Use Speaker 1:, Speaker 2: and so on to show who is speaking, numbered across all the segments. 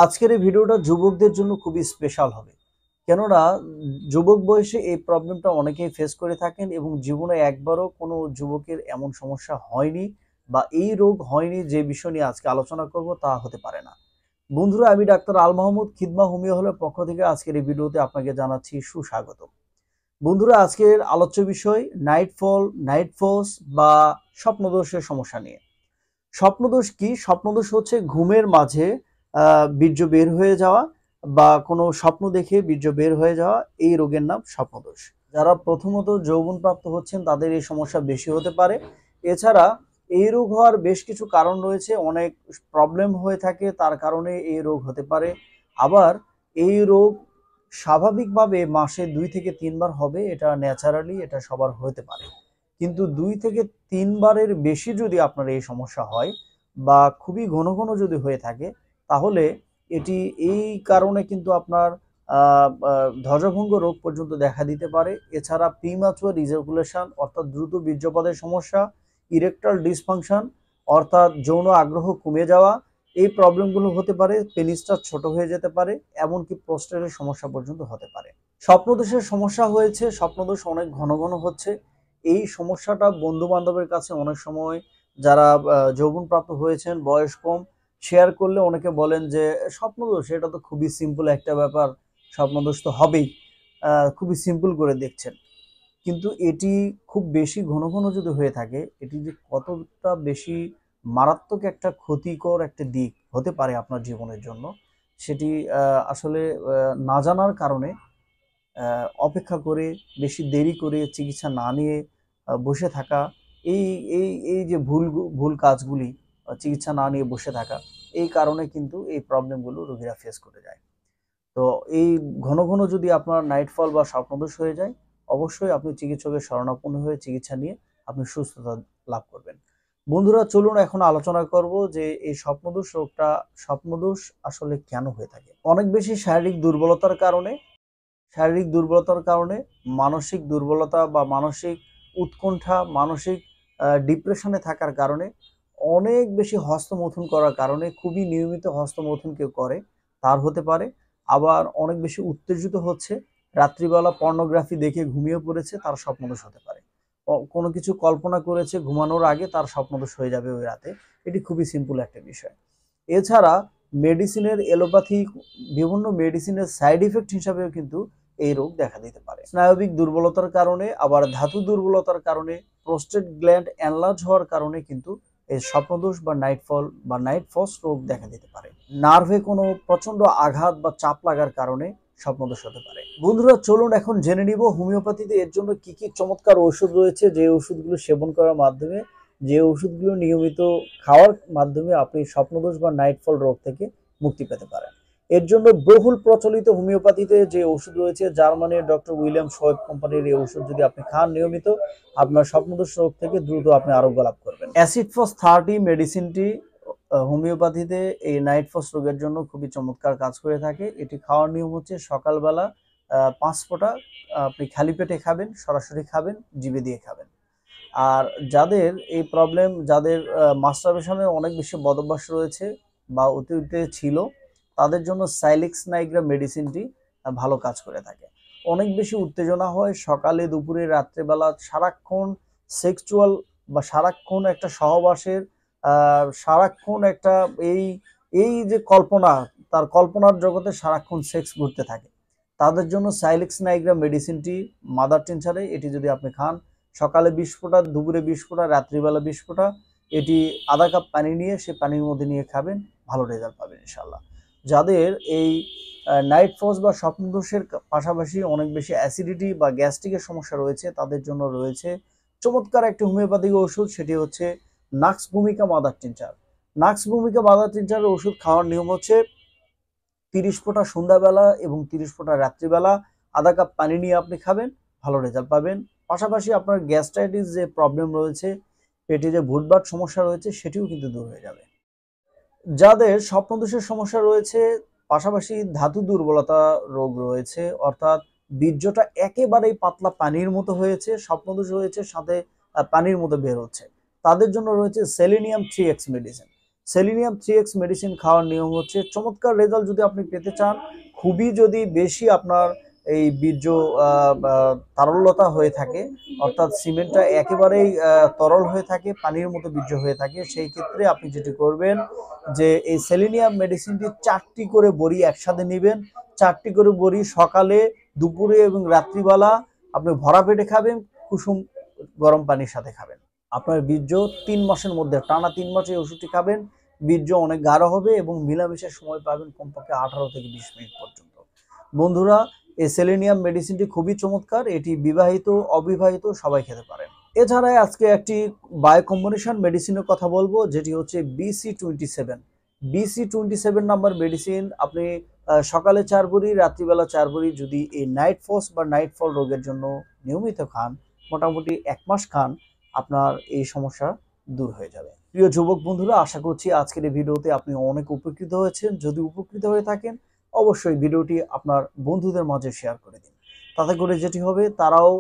Speaker 1: আজকের এই ভিডিওটা যুবকদের জন্য খুবই স্পেশাল হবে। কেননা যুবক বয়সে এই প্রবলেমটা অনেকেই ফেস করে থাকেন এবং জীবনে একবারও কোনো যুবকের এমন সমস্যা হয়নি বা এই রোগ হয়নি যে বিষয় নিয়ে আজকে আলোচনা করব তা হতে পারে না। বন্ধুরা, আমি ডাক্তার আল মাহমুদ, খিদমা হোমিও হলের পক্ষ থেকে আজকের এই ভিডিওতে আপনাকে জানাচ্ছি সুস্বাগত। বন্ধুরা, আজকের আলোচ্য বিষয় নাইটফল, নাইটফোস বা স্বপ্নদোষের সমস্যা নিয়ে। স্বপ্নদোষ কি? স্বপ্নদোষ হচ্ছে ঘুমের মাঝে বীর্য বের হয়ে যাওয়া বা কোনো স্বপ্ন দেখে বীর্য বের হয়ে যাওয়া, এই রোগের নাম স্বপ্নদোষ। যারা প্রথমত যৌবনপ্রাপ্ত হচ্ছেন তাদের এই সমস্যা বেশি হতে পারে। এছাড়া এই রোগ হওয়ার বেশ কিছু কারণ রয়েছে, অনেক প্রবলেম হয়ে থাকে তার কারণে এই রোগ হতে পারে। আবার এই রোগ স্বাভাবিকভাবে মাসে 2 থেকে 3 বার হবে, এটা ন্যাচারালি, এটা সবার হতে পারে। কিন্তু 2 থেকে 3 বারের বেশি যদি আপনার এই সমস্যা হয় বা খুবই ঘন ঘন যদি হয়ে থাকে, তাহলে এটি এই কারণে কিন্তু আপনার ধ্বজভঙ্গ রোগ পর্যন্ত দেখা দিতে পারে। এছাড়া প্রিম্যাচুয়ার ইজাকুলেশন অর্থাৎ দ্রুত বীর্যপাতের সমস্যা, ইরেকটাল ডিসফাংশন অর্থাৎ যৌন আগ্রহ কমে যাওয়া, এই প্রবলেমগুলো হতে পারে। পেনিসটা ছোট হয়ে যেতে পারে, এমনকি প্রস্টেটের সমস্যা পর্যন্ত হতে পারে। স্বপ্নদোষের সমস্যা হয়েছে, স্বপ্নদোষ অনেক ঘন ঘন হচ্ছে। এই সমস্যাটা বন্ধু বান্ধবের কাছে অনেক সময়, যারা যৌবনপ্রাপ্ত হয়েছেন, বয়স কম, শেয়ার করলে অনেকে বলেন যে স্বপ্নদোষ, এটা তো খুবই সিম্পল একটা ব্যাপার, স্বপ্নদোষ তো হবেই, খুবই সিম্পল করে দেখছেন। কিন্তু এটি খুব বেশি ঘন ঘন যদি হয়ে থাকে, এটি যে কতটা বেশি মারাত্মক একটা ক্ষতিকর একটা দিক হতে পারে আপনার জীবনের জন্য, সেটি আসলে না জানার কারণে অপেক্ষা করে, বেশি দেরি করে, চিকিৎসা না নিয়ে বসে থাকা, এই এই এই যে ভুল কাজগুলি, চিকিৎসা না নিয়ে বসে থাকা, এই কারণে কিন্তু এই প্রবলেমগুলো রোগীরা ফেস করে যায়। তো এই ঘন ঘন যদি আপনার নাইটফল বা স্বপ্নদোষ হয়ে যায়, অবশ্যই আপনি চিকিৎসকের শরণাপন্ন হয়ে চিকিৎসা নিয়ে আপনি সুস্থতা লাভ করবেন। বন্ধুরা, চলুন এখন আলোচনা করব যে এই স্বপ্নদোষ রোগটা, স্বপ্নদোষ আসলে কেন হয়ে থাকে। অনেক বেশি শারীরিক দুর্বলতার কারণে, মানসিক দুর্বলতা বা মানসিক উৎকণ্ঠা, মানসিক ডিপ্রেশনে থাকার কারণে, অনেক বেশি হস্তমৈথুন করার কারণে, খুবই নিয়মিত হস্তমৈথুন কেউ করে তার হতে পারে। আবার অনেক বেশি উত্তেজিত হচ্ছে, রাত্রিবেলা পর্নোগ্রাফি দেখে ঘুমিয়ে পড়েছে, তার স্বপ্নদোষ হতে পারে। কোনো কিছু কল্পনা করেছে ঘুমানোর আগে, তার স্বপ্নদোষ হয়ে যাবে ওই রাতে। এটি খুবই সিম্পল একটা বিষয়। এছাড়া মেডিসিনের এলোপ্যাথিক বিভিন্ন মেডিসিনের সাইড ইফেক্ট হিসাবেও কিন্তু এই রোগ দেখা দিতে পারে। স্নায়বিক দুর্বলতার কারণে, আবার ধাতু দুর্বলতার কারণে, প্রোস্টেট গ্ল্যান্ড এনলার্জ হওয়ার কারণে কিন্তু এই স্বপ্নদোষ বা নাইটফল বা নাইটফস রোগ দেখা দিতে পারে। নার্ভে কোনো প্রচন্ড আঘাত বা চাপ লাগার কারণে স্বপ্নদোষ হতে পারে। বন্ধুরা, চলুন এখন জেনে নিব হোমিওপ্যাথিতে এর জন্য কি কি চমৎকার ওষুধ রয়েছে, যে ওষুধগুলো সেবন করার মাধ্যমে, যে ওষুধগুলো নিয়মিত খাওয়ার মাধ্যমে আপনি স্বপ্নদোষ বা নাইটফল রোগ থেকে মুক্তি পেতে পারেন। এর জন্য বহুল প্রচলিত হোমিওপ্যাথিতে যে ওষুধ রয়েছে, জার্মানির ডক্টর উইলিয়াম শোয়েব কোম্পানির এই ওষুধ যদি আপনি খান নিয়মিত, আপনার স্বপ্নদোষ রোগ থেকে দ্রুত আপনি আরোগ্য লাভ করবেন। অ্যাসিড ফস 30 মেডিসিনটি হোমিওপ্যাথিতে এই নাইটফস রোগের জন্য খুবই চমৎকার কাজ করে থাকে। এটি খাওয়ার নিয়ম হচ্ছে সকালবেলা 5 ফোঁটা আপনি খালি পেটে খাবেন, সরাসরি খাবেন, জিভে দিয়ে খাবেন। আর যাদের এই প্রবলেম, যাদের মাস্টারবেশনের অনেক বেশি বদভ্যাস রয়েছে বা অতীতে ছিল, তাদের জন্য সাইলিক্স নাইগ্রা মেডিসিনটি ভালো কাজ করে থাকে। অনেক বেশি উত্তেজনা হয় সকালে, দুপুরে, রাত্রেবেলা, সারাক্ষণ সেক্সুয়াল বা সারাক্ষণ একটা সহবাসের, সারাক্ষণ একটা এই এই যে কল্পনা, তার কল্পনার জগতে সারাক্ষণ সেক্স ঘুরতে থাকে, তাদের জন্য সাইলিক্স নাইগ্রা মেডিসিনটি মাদার টিনচারে, এটি যদি আপনি খান, সকালে 20 ফোঁটা, দুপুরে 20 ফোঁটা, রাত্রিবেলা 20 ফোঁটা, এটি আধা কাপ পানি নিয়ে সে পানির মধ্যে নিয়ে খাবেন, ভালো রেজাল্ট পাবেন ইনশাল্লাহ। যাদের এই নাইট ফস বা স্বপ্নদোষের পাশাপাশি অনেক বেশি অ্যাসিডিটি বা গ্যাস্ট্রিকের সমস্যা রয়েছে, তাদের জন্য রয়েছে চমৎকার একটি হোমিওপ্যাথিক ওষুধ, সেটি হচ্ছে নাক্স ভূমিকা মাদার টিনচার। নাক্স ভূমিকা মাদার টিনচারের ওষুধ খাওয়ার নিয়ম হচ্ছে 30 ফোঁটা সন্ধ্যাবেলা এবং 30 ফোঁটা রাত্রিবেলা, আধা কাপ পানি নিয়ে আপনি খাবেন, ভালো রেজাল্ট পাবেন। পাশাপাশি আপনার গ্যাস্ট্রাইটিস যে প্রবলেম রয়েছে, পেটে যে ভুটভাট সমস্যা রয়েছে, সেটিও কিন্তু দূর হয়ে যাবে। যাদের স্বপ্নদোষের সমস্যা রয়েছে, পাশাপাশি ধাতু দুর্বলতা রোগ রয়েছে, অর্থাৎ বীর্যটা একেবারেই পাতলা পানির মতো হয়েছে, স্বপ্নদোষ হয়েছে, সাথে পানির মতো বের হচ্ছে, তাদের জন্য রয়েছে selenium 3X medicine. Selenium 3x medicine খাওয়ার নিয়ম হচ্ছে, চমৎকার রেজাল্ট যদি আপনি পেতে চান, খুবই যদি বেশি আপনার এই বীর্য তারল্যতা হয়ে থাকে, অর্থাৎ সিমেন্টটা একেবারেই তরল হয়ে থাকে, পানির মতো বীর্য হয়ে থাকে, সেই ক্ষেত্রে আপনি যেটি করবেন যে এই সেলিনিয়াম মেডিসিনটি 4টি করে বড়ি একসাথে নেবেন। 4টি করে বড়ি সকালে, দুপুরে এবং রাত্রিবেলা আপনি ভরা পেটে খাবেন, কুসুম গরম পানির সাথে খাবেন। আপনার বীর্য 3 মাসের মধ্যে, টানা 3 মাস এই ওষুধটি খাবেন, বীর্য অনেক গাঢ় হবে এবং মিলামিশার সময় পাবেন কমপক্ষে 18 থেকে 20 মিনিট পর্যন্ত। বন্ধুরা, এই সেলেনিয়াম মেডিসিনটি খুবই চমৎকার, এটি বিবাহিত অবিবাহিত সবাই খেতে পারেন। এছাড়া আজকে একটি বায়ো কম্বিনেশন মেডিসিনের কথা বলবো, যেটি হচ্ছে BC27। BC27 নাম্বার মেডিসিন আপনি সকালে 4 বড়ি, রাত্রিবেলা 4 বড়ি যদি এই নাইট ফস বা নাইট ফল রোগের জন্য নিয়মিত খান, মোটামুটি 1 মাস খান, আপনার এই সমস্যা দূর হয়ে যাবে। প্রিয় যুবক বন্ধুরা, আশা করছি আজকের এই ভিডিওতে আপনি অনেক উপকৃত হয়েছেন। যদি উপকৃত হয়ে থাকেন, অবশ্যই ভিডিওটি আপনার বন্ধুদের মাঝে শেয়ার করে দিন। তাতে করে যেটি হবে, তারাও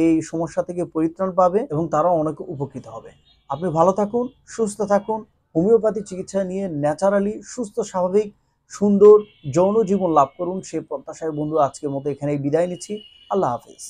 Speaker 1: এই সমস্যা থেকে পরিত্রাণ পাবে এবং তারাও অনেক উপকৃত হবে। আপনি ভালো থাকুন, সুস্থ থাকুন, হোমিওপ্যাথি চিকিৎসা নিয়ে ন্যাচারালি সুস্থ, স্বাভাবিক, সুন্দর যৌন জীবন লাভ করুন, সেই প্রত্যাশায় বন্ধু আজকের মতো এখানেই বিদায় নিচ্ছি। আল্লাহ হাফিজ।